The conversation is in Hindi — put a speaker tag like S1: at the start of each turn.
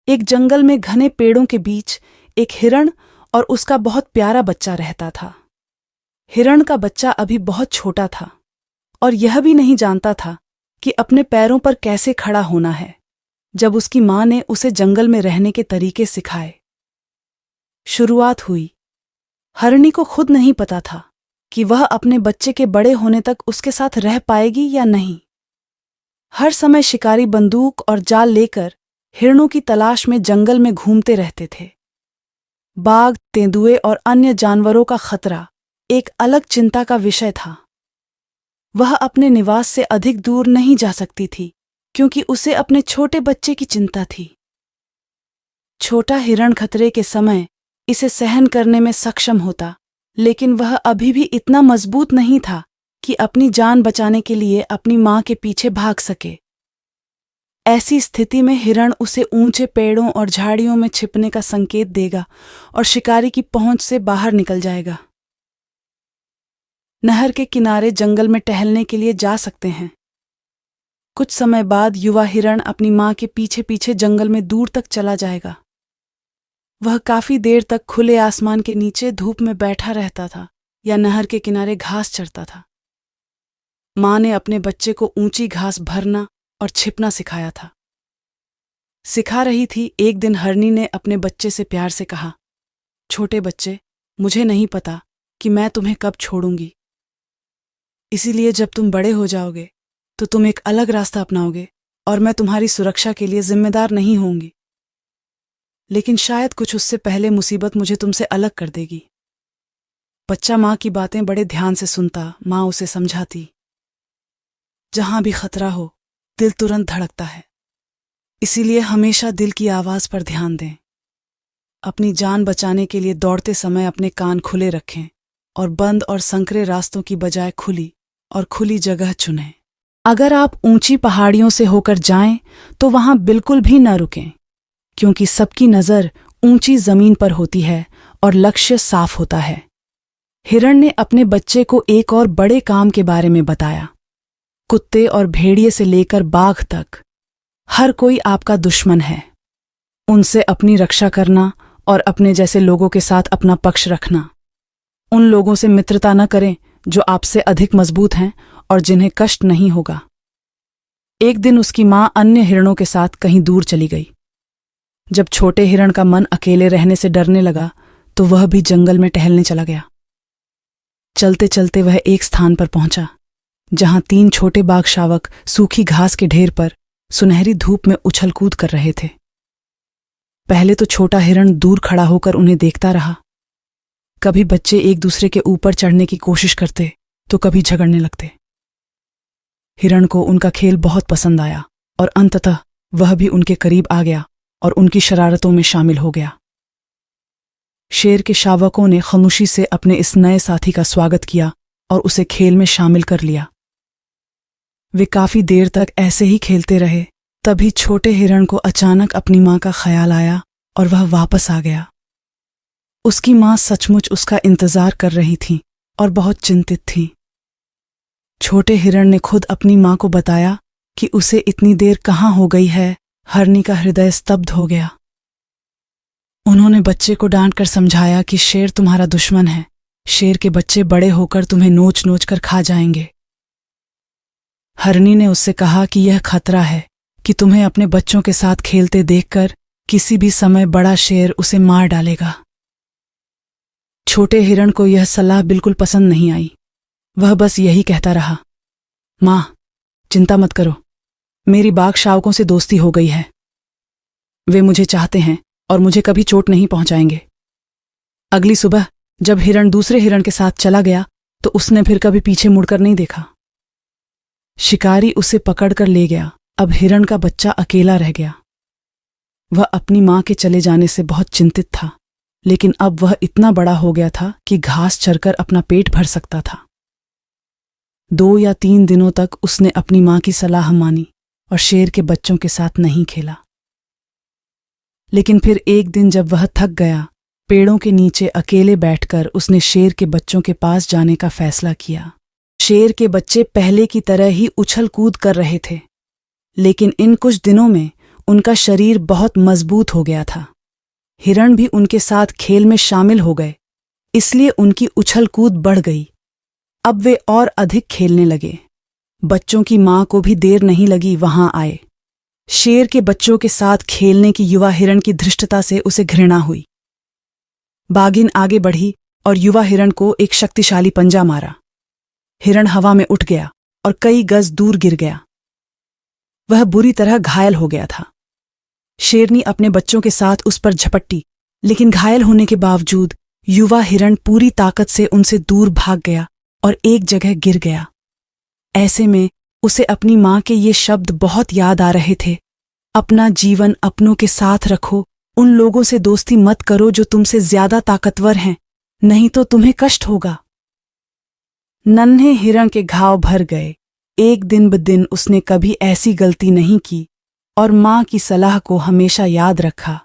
S1: एक जंगल में घने पेड़ों के बीच एक हिरण और उसका बहुत प्यारा बच्चा रहता था। हिरण का बच्चा अभी बहुत छोटा था और यह भी नहीं जानता था कि अपने पैरों पर कैसे खड़ा होना है। जब उसकी माँ ने उसे जंगल में रहने के तरीके सिखाए, शुरुआत हुई। हरणी को खुद नहीं पता था कि वह अपने बच्चे के बड़े होने तक उसके साथ रह पाएगी या नहीं। हर समय शिकारी बंदूक और जाल लेकर हिरणों की तलाश में जंगल में घूमते रहते थे। बाघ, तेंदुए और अन्य जानवरों का खतरा एक अलग चिंता का विषय था। वह अपने निवास से अधिक दूर नहीं जा सकती थी क्योंकि उसे अपने छोटे बच्चे की चिंता थी। छोटा हिरण खतरे के समय इसे सहन करने में सक्षम होता, लेकिन वह अभी भी इतना मजबूत नहीं था कि अपनी जान बचाने के लिए अपनी मां के पीछे भाग सके। ऐसी स्थिति में हिरण उसे ऊंचे पेड़ों और झाड़ियों में छिपने का संकेत देगा और शिकारी की पहुंच से बाहर निकल जाएगा। नहर के किनारे जंगल में टहलने के लिए जा सकते हैं। कुछ समय बाद युवा हिरण अपनी मां के पीछे पीछे जंगल में दूर तक चला जाएगा। वह काफी देर तक खुले आसमान के नीचे धूप में बैठा रहता था या नहर के किनारे घास चरता था। मां ने अपने बच्चे को ऊंची घास भरना और छिपना सिखाया था। सिखा रही थी। एक दिन हरनी ने अपने बच्चे से प्यार से कहा, छोटे बच्चे, मुझे नहीं पता कि मैं तुम्हें कब छोड़ूंगी, इसीलिए जब तुम बड़े हो जाओगे तो तुम एक अलग रास्ता अपनाओगे और मैं तुम्हारी सुरक्षा के लिए जिम्मेदार नहीं होंगी। लेकिन शायद कुछ उससे पहले मुसीबत मुझे तुमसे अलग कर देगी। बच्चा माँ की बातें बड़े ध्यान से सुनता। माँ उसे समझाती, जहां भी खतरा हो दिल तुरंत धड़कता है, इसीलिए हमेशा दिल की आवाज पर ध्यान दें। अपनी जान बचाने के लिए दौड़ते समय अपने कान खुले रखें और बंद और संकरे रास्तों की बजाय खुली जगह चुनें। अगर आप ऊंची पहाड़ियों से होकर जाएं तो वहां बिल्कुल भी न रुकें, क्योंकि सबकी नजर ऊंची जमीन पर होती है और लक्ष्य साफ होता है। हिरण ने अपने बच्चे को एक और बड़े काम के बारे में बताया। कुत्ते और भेड़िए से लेकर बाघ तक हर कोई आपका दुश्मन है। उनसे अपनी रक्षा करना और अपने जैसे लोगों के साथ अपना पक्ष रखना। उन लोगों से मित्रता न करें जो आपसे अधिक मजबूत हैं और जिन्हें कष्ट नहीं होगा। एक दिन उसकी मां अन्य हिरणों के साथ कहीं दूर चली गई। जब छोटे हिरण का मन अकेले रहने से डरने लगा तो वह भी जंगल में टहलने चला गया। चलते चलते वह एक स्थान पर पहुंचा जहां 3 छोटे बाघ शावक सूखी घास के ढेर पर सुनहरी धूप में उछल कूद कर रहे थे। पहले तो छोटा हिरण दूर खड़ा होकर उन्हें देखता रहा। कभी बच्चे एक दूसरे के ऊपर चढ़ने की कोशिश करते तो कभी झगड़ने लगते। हिरण को उनका खेल बहुत पसंद आया और अंततः वह भी उनके करीब आ गया और उनकी शरारतों में शामिल हो गया। शेर के शावकों ने खामोशी से अपने इस नए साथी का स्वागत किया और उसे खेल में शामिल कर लिया। वे काफी देर तक ऐसे ही खेलते रहे। तभी छोटे हिरण को अचानक अपनी मां का ख्याल आया और वह वापस आ गया। उसकी मां सचमुच उसका इंतजार कर रही थी और बहुत चिंतित थी। छोटे हिरण ने खुद अपनी मां को बताया कि उसे इतनी देर कहाँ हो गई है। हरनी का हृदय स्तब्ध हो गया। उन्होंने बच्चे को डांटकर समझाया कि शेर तुम्हारा दुश्मन है। शेर के बच्चे बड़े होकर तुम्हें नोच नोच कर खा जाएंगे। हरनी ने उससे कहा कि यह खतरा है कि तुम्हें अपने बच्चों के साथ खेलते देखकर किसी भी समय बड़ा शेर उसे मार डालेगा। छोटे हिरण को यह सलाह बिल्कुल पसंद नहीं आई। वह बस यही कहता रहा, मां, चिंता मत करो, मेरी बाघ शावकों से दोस्ती हो गई है। वे मुझे चाहते हैं और मुझे कभी चोट नहीं पहुंचाएंगे। अगली सुबह जब हिरण दूसरे हिरण के साथ चला गया तो उसने फिर कभी पीछे मुड़कर नहीं देखा। शिकारी उसे पकड़कर ले गया। अब हिरण का बच्चा अकेला रह गया। वह अपनी मां के चले जाने से बहुत चिंतित था, लेकिन अब वह इतना बड़ा हो गया था कि घास चरकर अपना पेट भर सकता था। 2 या 3 दिनों तक उसने अपनी मां की सलाह मानी और शेर के बच्चों के साथ नहीं खेला। लेकिन फिर एक दिन जब वह थक गया, पेड़ों के नीचे अकेले बैठकर उसने शेर के बच्चों के पास जाने का फैसला किया। शेर के बच्चे पहले की तरह ही उछल कूद कर रहे थे, लेकिन इन कुछ दिनों में उनका शरीर बहुत मजबूत हो गया था। हिरण भी उनके साथ खेल में शामिल हो गए, इसलिए उनकी उछल कूद बढ़ गई। अब वे और अधिक खेलने लगे। बच्चों की मां को भी देर नहीं लगी वहां आए। शेर के बच्चों के साथ खेलने की युवा हिरण की धृष्टता से उसे घृणा हुई। बाघिन आगे बढ़ी और युवा हिरण को एक शक्तिशाली पंजा मारा। हिरण हवा में उठ गया और कई गज दूर गिर गया। वह बुरी तरह घायल हो गया था। शेरनी अपने बच्चों के साथ उस पर झपटी, लेकिन घायल होने के बावजूद युवा हिरण पूरी ताकत से उनसे दूर भाग गया और एक जगह गिर गया। ऐसे में उसे अपनी मां के ये शब्द बहुत याद आ रहे थे, अपना जीवन अपनों के साथ रखो, उन लोगों से दोस्ती मत करो जो तुमसे ज्यादा ताकतवर हैं, नहीं तो तुम्हें कष्ट होगा। नन्हे हिरण के घाव भर गए। एक दिन ब दिन उसने कभी ऐसी गलती नहीं की और मां की सलाह को हमेशा याद रखा।